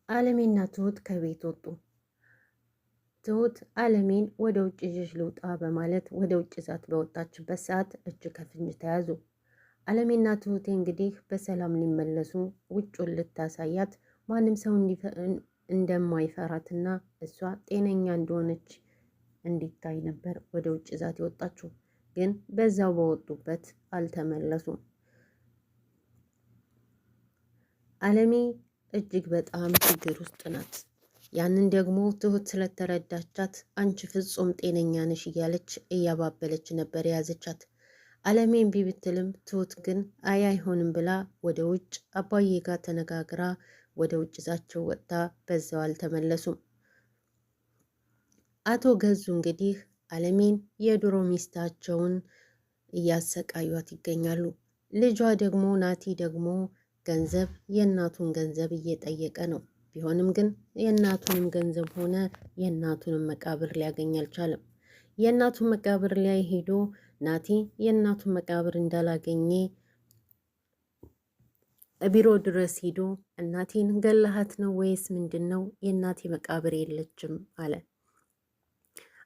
አለሜና ትሁት ከቤት ወጡ። ትሁት አለሜን ወደ ውጭ ይዤሽ ልውጣ በማለት ወደ ውጭ ዛት በወጣችበት ሰዓት እጅ ከፍንጅ ተያዙ። አለሜና ትሁቴ እንግዲህ በሰላም ሊመለሱ ውጩን ልታሳያት ማንም ሰው እንደማይፈራትና እሷ ጤነኛ እንደሆነች እንዲታይ ነበር ወደ ውጭ ዛት የወጣችው። ግን በዛው በወጡበት አልተመለሱም። አለሜ እጅግ በጣም ችግር ውስጥ ናት። ያንን ደግሞ ትሁት ስለተረዳቻት አንቺ ፍጹም ጤነኛ ነሽ እያለች እያባበለች ነበር የያዘቻት። አለሜ እምቢ ብትልም ትሁት ግን አይሆንም ብላ ወደ ውጭ አባዬ ጋር ተነጋግራ ወደ ውጭ ዛቸው ወጥታ በዛው አልተመለሱም። አቶ ገዙ እንግዲህ አለሜን የድሮ ሚስታቸውን እያሰቃዩት ይገኛሉ። ልጇ ደግሞ ናቲ ደግሞ ገንዘብ የእናቱን ገንዘብ እየጠየቀ ነው። ቢሆንም ግን የእናቱንም ገንዘብ ሆነ የእናቱንም መቃብር ሊያገኝ አልቻለም። የእናቱን መቃብር ላይ ሄዶ ናቲ የእናቱን መቃብር እንዳላገኘ ቢሮ ድረስ ሄዶ እናቴን ገለሃት ነው ወይስ ምንድን ነው? የእናቴ መቃብር የለችም አለ።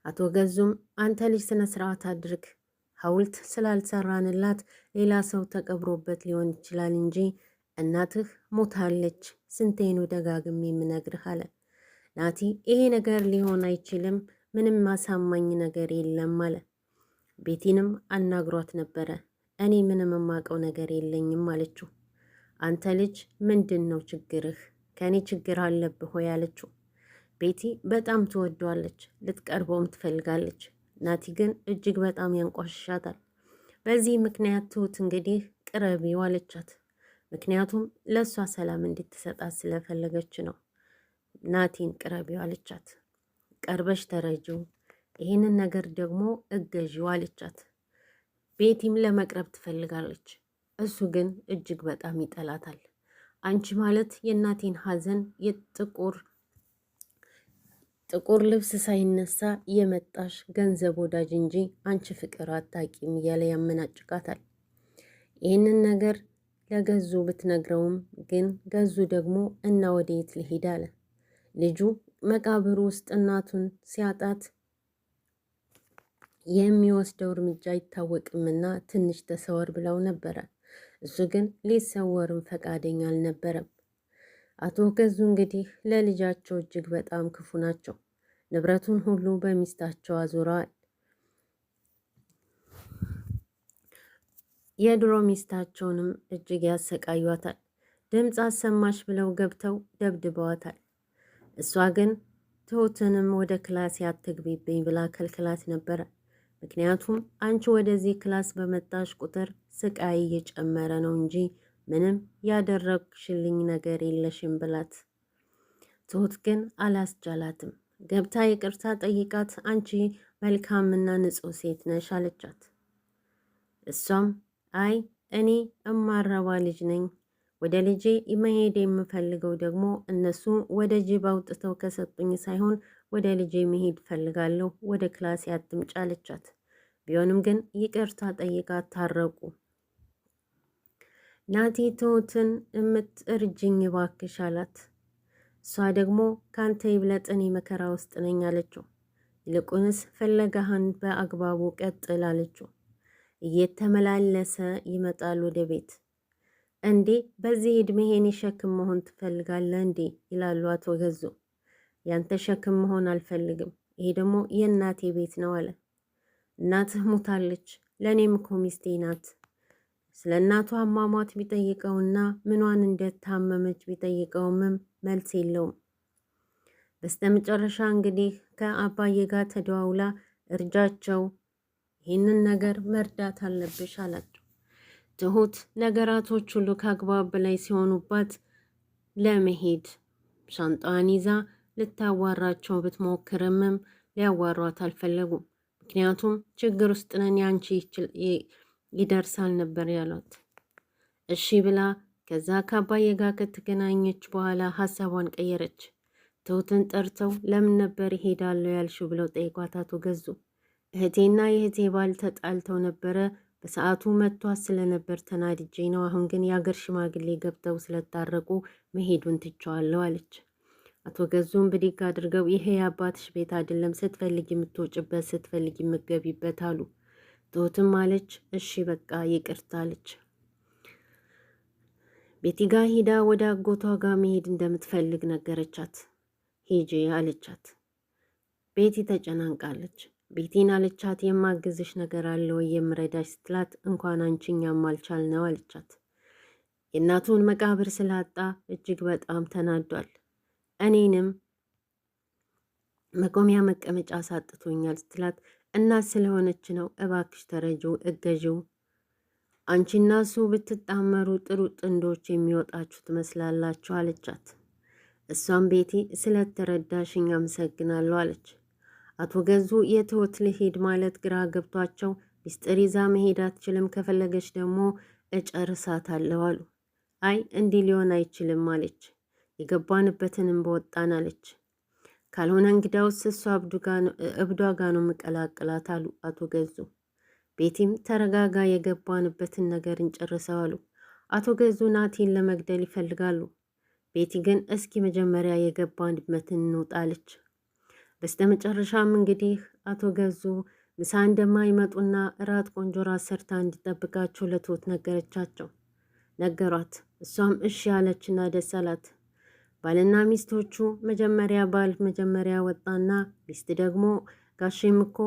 አቶ ገዙም አንተ ልጅ ስነ ስርዓት አድርግ፣ ሐውልት ስላልሰራንላት ሌላ ሰው ተቀብሮበት ሊሆን ይችላል እንጂ እናትህ ሞታለች፣ ስንቴኑ ደጋግሜ የምነግርህ አለ። ናቲ ይሄ ነገር ሊሆን አይችልም፣ ምንም ማሳማኝ ነገር የለም አለ። ቤቲንም አናግሯት ነበረ። እኔ ምንም የማውቀው ነገር የለኝም አለችው። አንተ ልጅ ምንድን ነው ችግርህ? ከእኔ ችግር አለብህ ሆይ አለችው። ቤቲ በጣም ትወደዋለች፣ ልትቀርበውም ትፈልጋለች። ናቲ ግን እጅግ በጣም ያንቋሽሻታል። በዚህ ምክንያት ትሁት እንግዲህ ቅረቢው አለቻት። ምክንያቱም ለእሷ ሰላም እንድትሰጣት ስለፈለገች ነው። ናቲን ቅረቢው አለቻት። ቀርበሽ ተረጂው፣ ይህንን ነገር ደግሞ እገዢው አለቻት። ቤቲም ለመቅረብ ትፈልጋለች። እሱ ግን እጅግ በጣም ይጠላታል። አንቺ ማለት የእናቴን ሐዘን ጥቁር ልብስ ሳይነሳ የመጣሽ ገንዘብ ወዳጅ እንጂ አንቺ ፍቅር አታቂም እያለ ያመናጭቃታል። ይህንን ነገር ለገዙ ብትነግረውም ግን ገዙ ደግሞ እና ወደየት ልሂድ አለ። ልጁ መቃብሩ ውስጥ እናቱን ሲያጣት የሚወስደው እርምጃ አይታወቅምና ትንሽ ተሰወር ብለው ነበረ። እሱ ግን ሊሰወርም ፈቃደኛ አልነበረም። አቶ ገዙ እንግዲህ ለልጃቸው እጅግ በጣም ክፉ ናቸው። ንብረቱን ሁሉ በሚስታቸው አዙረዋል። የድሮ ሚስታቸውንም እጅግ ያሰቃዩታል። ድምፅ አሰማሽ ብለው ገብተው ደብድበዋታል። እሷ ግን ትሁትንም ወደ ክላስ አትግቢብኝ ብላ ከልክላት ነበረ። ምክንያቱም አንቺ ወደዚህ ክላስ በመጣሽ ቁጥር ስቃይ እየጨመረ ነው እንጂ ምንም ያደረግሽልኝ ነገር የለሽም ብላት። ትሁት ግን አላስቻላትም። ገብታ ይቅርታ ጠይቃት አንቺ መልካምና ንጹሕ ሴት ነሽ አለቻት። እሷም አይ እኔ እማረባ ልጅ ነኝ፣ ወደ ልጄ መሄድ የምፈልገው ደግሞ እነሱ ወደ ጅብ አውጥተው ከሰጡኝ ሳይሆን ወደ ልጄ መሄድ ፈልጋለሁ፣ ወደ ክላስ አትምጪ አለቻት። ቢሆንም ግን ይቅርታ ጠይቃት ታረቁ። ናቲ ትሁትን እርጅኝ እባክሽ አላት። እሷ ደግሞ ካንተ ይብለጥ እኔ መከራ ውስጥ ነኝ አለችው። ይልቁንስ ፍለጋህን በአግባቡ ቀጥል አለችው። እየተመላለሰ ይመጣል ወደ ቤት። እንዴ በዚህ ዕድሜ የኔ ሸክም መሆን ትፈልጋለህ እንዴ? ይላሉ አቶ ገዙ። ያንተ ሸክም መሆን አልፈልግም፣ ይሄ ደግሞ የእናቴ ቤት ነው አለ። እናትህ ሞታለች፣ ለእኔም እኮ ሚስቴ ናት። ስለ እናቷ አሟሟት ቢጠይቀውና ምኗን እንደታመመች ቢጠይቀውምም መልስ የለውም። በስተመጨረሻ እንግዲህ ከአባዬ ጋር ተደዋውላ እርጃቸው፣ ይህንን ነገር መርዳት አለብሽ አላቸው። ትሁት ነገራቶች ሁሉ ከአግባብ በላይ ሲሆኑባት ለመሄድ ሻንጣዋን ይዛ ልታዋራቸው ብትሞክርምም ሊያዋሯት አልፈለጉም። ምክንያቱም ችግር ውስጥ ነን ያንቺ ይደርሳል ነበር ያሏት። እሺ ብላ ከዛ ከአባዬ ጋር ከተገናኘች በኋላ ሀሳቧን ቀየረች። ትሁትን ጠርተው ለምን ነበር ይሄዳለሁ ያልሽው ብለው ጠይቋት አቶ ገዙ። እህቴና የእህቴ ባል ተጣልተው ነበረ፣ በሰዓቱ መጥቷት ስለነበር ተናድጄ ነው። አሁን ግን የአገር ሽማግሌ ገብተው ስለታረቁ መሄዱን ትቸዋለሁ አለች። አቶ ገዙም ብድግ አድርገው ይሄ የአባትሽ ቤት አይደለም፣ ስትፈልጊ የምትወጭበት ስትፈልጊ የምትገቢበት አሉ። ትሁትም አለች እሺ በቃ ይቅርታ አለች። ቤቲ ጋር ሂዳ ወደ አጎቷ ጋር መሄድ እንደምትፈልግ ነገረቻት። ሂጂ አለቻት። ቤቲ ተጨናንቃለች። ቤቲን አለቻት የማግዝሽ ነገር አለ ወይ የምረዳሽ ስትላት እንኳን አንቺኛም አልቻል ነው አለቻት። የእናቱን መቃብር ስላጣ እጅግ በጣም ተናዷል። እኔንም መቆሚያ መቀመጫ ሳጥቶኛል ስትላት እናት ስለሆነች ነው እባክሽ ተረጂው እገዢው፣ አንቺና እሱ ብትጣመሩ ጥሩ ጥንዶች የሚወጣችሁ ትመስላላችሁ አለቻት። እሷም ቤቲ ስለተረዳሽኝ አመሰግናለሁ አለች። አቶ ገዙ የትሁት ልሂድ ማለት ግራ ገብቷቸው ሚስጥር ይዛ መሄድ አትችልም፣ ከፈለገች ደግሞ እጨርሳታለሁ አሉ። አይ እንዲህ ሊሆን አይችልም አለች። የገባንበትንም በወጣን አለች። ካልሆነ እንግዳውስ እሷ እብዷ ጋ ነው የምቀላቅላት አሉ አቶ ገዙ። ቤቲም ተረጋጋ፣ የገባንበትን ነገር እንጨርሰው አሉ። አቶ ገዙ ናቲን ለመግደል ይፈልጋሉ። ቤቲ ግን እስኪ መጀመሪያ የገባንበትን እንውጣለች። በስተመጨረሻም እንግዲህ አቶ ገዙ ምሳ እንደማይመጡና እራት ቆንጆ ራት ሰርታ እንዲጠብቃቸው ለትሁት ነገሯት። እሷም እሺ ያለችና ደስ አላት። ባልና ሚስቶቹ ባል መጀመሪያ ወጣና ሚስት ደግሞ ጋሼም እኮ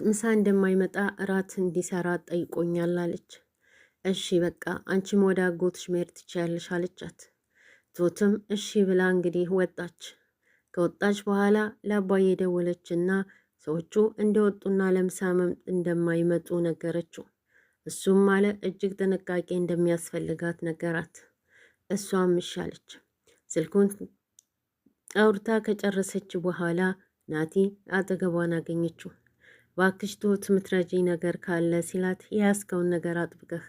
ምሳ እንደማይመጣ እራት እንዲሰራ ጠይቆኛል አለች። እሺ በቃ አንቺም ወደ አጎትሽ መሄድ ትችያለሽ አለቻት። ትሁትም እሺ ብላ እንግዲህ ወጣች። ከወጣች በኋላ ለአባዬ ደወለችና ሰዎቹ እንደወጡና ለምሳ እንደማይመጡ ነገረችው። እሱም አለ እጅግ ጥንቃቄ እንደሚያስፈልጋት ነገራት። እሷም እሺ አለች። ስልኩን አውርታ ከጨረሰች በኋላ ናቲ አጠገቧን አገኘችው። እባክሽ ትሁት ምትረጂ ነገር ካለ ሲላት የያዝከውን ነገር አጥብቀህ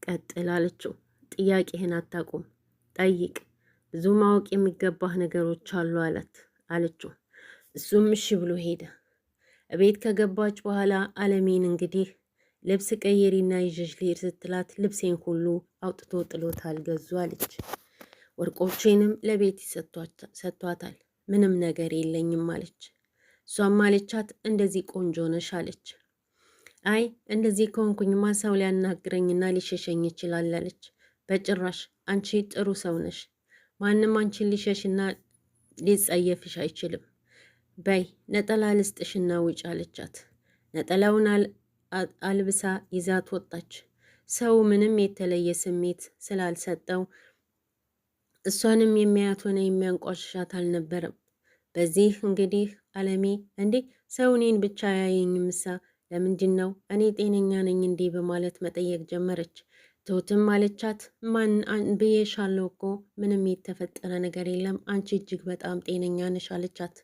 ቀጥል አለችው። ጥያቄህን አታቁም፣ ጠይቅ፣ ብዙ ማወቅ የሚገባህ ነገሮች አሉ አለችው። እሱም እሺ ብሎ ሄደ። እቤት ከገባች በኋላ አለሜን እንግዲህ ልብስ ቀይሪና ይዤሽ ልሄድ ስትላት ልብሴን ሁሉ አውጥቶ ጥሎታል ገዙ አለች። ወርቆቼንም ለቤት ሰጥቷታል፣ ምንም ነገር የለኝም አለች። እሷም አለቻት እንደዚህ ቆንጆ ነሽ አለች። አይ እንደዚህ ከሆንኩኝማ ሰው ሊያናግረኝና ሊሸሸኝ ይችላል አለች። በጭራሽ አንቺ ጥሩ ሰው ነሽ፣ ማንም አንቺን ሊሸሽና ሊጸየፍሽ አይችልም። በይ ነጠላ ልስጥሽና ውጭ አለቻት። ነጠላውን አልብሳ ይዛት ወጣች። ሰው ምንም የተለየ ስሜት ስላልሰጠው እሷንም የሚያያት ሆነ የሚያንቋሽሻት አልነበረም። በዚህ እንግዲህ አለሜ እንዴ ሰው እኔን ብቻ ያየኝ ምሳ ለምንድን ነው እኔ ጤነኛ ነኝ እንዴ በማለት መጠየቅ ጀመረች። ትሁትም አለቻት ማን ብዬሻለሁ እኮ ምንም የተፈጠረ ነገር የለም፣ አንቺ እጅግ በጣም ጤነኛ ነሽ አለቻት።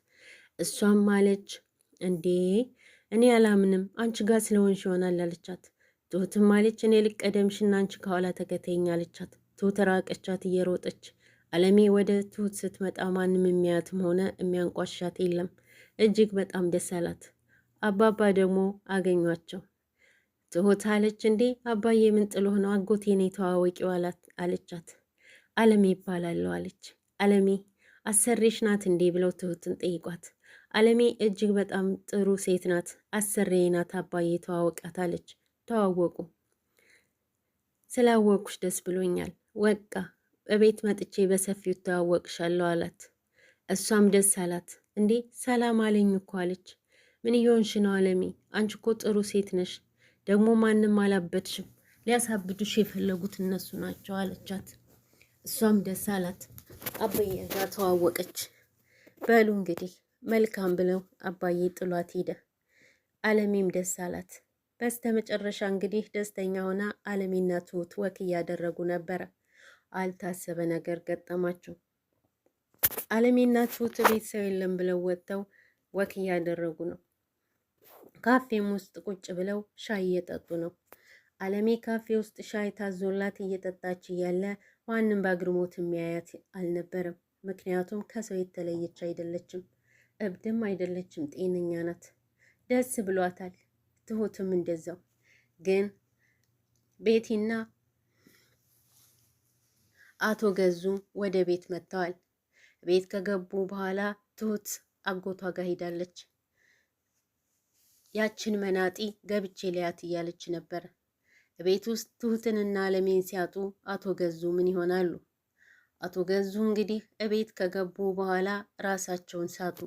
እሷም አለች እንዴ እኔ አላምንም አንቺ ጋር ስለሆንሽ ይሆናል አለቻት። ትሁትም አለች እኔ ልቀደምሽና አንቺ ከኋላ ተከተይኝ አለቻት። ትሁት ራቀቻት እየሮጠች። አለሜ ወደ ትሁት ስትመጣ ማንም የሚያትም ሆነ የሚያንቋሻት የለም። እጅግ በጣም ደስ አላት። አባባ ደግሞ አገኟቸው። ትሁት አለች እንዴ አባዬ ምን ጥሎህ ነው? አጎቴ ነው የተዋወቂው አለቻት። አለሜ ይባላለሁ አለች። አለሜ አሰሬሽ ናት እንዴ ብለው ትሁትን ጠይቋት። አለሜ እጅግ በጣም ጥሩ ሴት ናት፣ አሰሬ ናት፣ አባዬ ተዋወቃት አለች። ተዋወቁ። ስላወቅኩሽ ደስ ብሎኛል፣ ወቃ በቤት መጥቼ በሰፊው ተዋወቅሻለሁ አላት። እሷም ደስ አላት። እንዴ ሰላም አለኝ እኮ አለች። ምን ይሆንሽ ነው አለሜ? አንቺ እኮ ጥሩ ሴት ነሽ፣ ደግሞ ማንም አላበድሽም፣ ሊያሳብዱሽ የፈለጉት እነሱ ናቸው አለቻት። እሷም ደስ አላት። አባዬ ጋር ተዋወቀች። በሉ እንግዲህ መልካም ብለው አባዬ ጥሏት ሄደ። አለሜም ደስ አላት። በስተ መጨረሻ እንግዲህ ደስተኛ ሆና አለሜና ትሁት ወክ እያደረጉ ነበረ። አልታሰበ ነገር ገጠማቸው። አለሜና ትሁት ቤት ሰው የለም ብለው ወጥተው ወክ እያደረጉ ነው። ካፌም ውስጥ ቁጭ ብለው ሻይ እየጠጡ ነው። አለሜ ካፌ ውስጥ ሻይ ታዞላት እየጠጣች እያለ ማንም በአግርሞት የሚያያት አልነበረም። ምክንያቱም ከሰው የተለየች አይደለችም፣ እብድም አይደለችም፣ ጤነኛ ናት። ደስ ብሏታል። ትሁትም እንደዛው። ግን ቤቲና አቶ ገዙ ወደ ቤት መጥተዋል። ቤት ከገቡ በኋላ ትሁት አጎቷ ጋር ሄዳለች። ያችን መናጢ ገብቼ ሊያት እያለች ነበር። ቤት ውስጥ ትሁትንና አለሜን ሲያጡ አቶ ገዙ ምን ይሆናሉ? አቶ ገዙ እንግዲህ እቤት ከገቡ በኋላ ራሳቸውን ሳቱ።